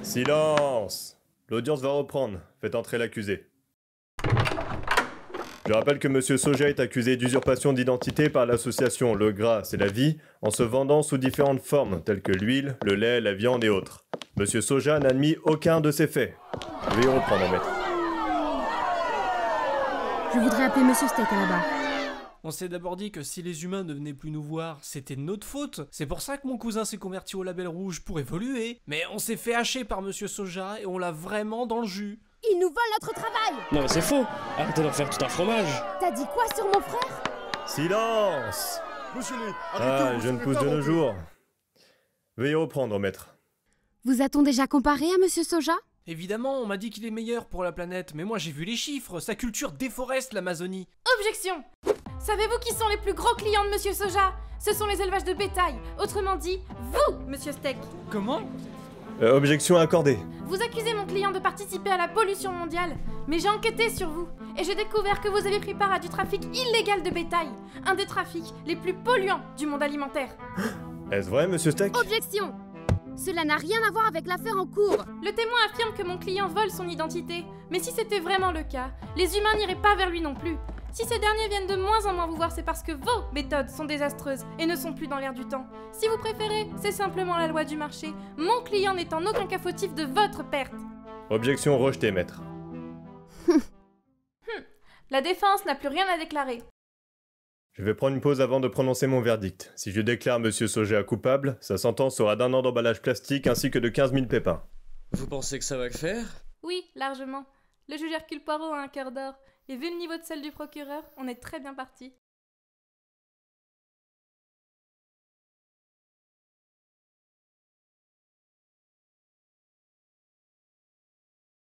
Silence! L'audience va reprendre. Faites entrer l'accusé. Je rappelle que Monsieur Soja est accusé d'usurpation d'identité par l'association Le Gras, c'est la vie, en se vendant sous différentes formes, telles que l'huile, le lait, la viande et autres. Monsieur Soja n'a admis aucun de ces faits. Veuillez reprendre, maître. Je voudrais appeler Monsieur Steak à la barre. On s'est d'abord dit que si les humains ne venaient plus nous voir, c'était de notre faute. C'est pour ça que mon cousin s'est converti au label rouge pour évoluer. Mais on s'est fait hacher par Monsieur Soja et on l'a vraiment dans le jus. Ils nous volent notre travail! Non mais c'est faux. Arrêtez d'en faire tout un fromage. T'as dit quoi sur mon frère? Silence! Monsieur Lee, arrêtez, Jeune pousse de nos jours. Veuillez reprendre, maître. Vous a-t-on déjà comparé à Monsieur Soja? Évidemment, on m'a dit qu'il est meilleur pour la planète, mais moi j'ai vu les chiffres, sa culture déforeste l'Amazonie. Objection! Savez-vous qui sont les plus gros clients de Monsieur Soja? Ce sont les élevages de bétail, autrement dit, vous, Monsieur Steak. Comment? Objection accordée. Vous accusez mon client de participer à la pollution mondiale, mais j'ai enquêté sur vous, et j'ai découvert que vous avez pris part à du trafic illégal de bétail, un des trafics les plus polluants du monde alimentaire. Est-ce vrai, Monsieur Steak? Objection! Cela n'a rien à voir avec l'affaire en cours. Le témoin affirme que mon client vole son identité, mais si c'était vraiment le cas, les humains n'iraient pas vers lui non plus. Si ces derniers viennent de moins en moins vous voir, c'est parce que vos méthodes sont désastreuses et ne sont plus dans l'air du temps. Si vous préférez, c'est simplement la loi du marché. Mon client n'est en aucun cas fautif de votre perte. Objection rejetée, maître. La défense n'a plus rien à déclarer. Je vais prendre une pause avant de prononcer mon verdict. Si je déclare Monsieur Soja coupable, sa sentence sera d'1 an d'emballage plastique ainsi que de 15 000 pépins. Vous pensez que ça va le faire? Oui, largement. Le juge Hercule Poirot a un cœur d'or, et vu le niveau de celle du procureur, on est très bien parti.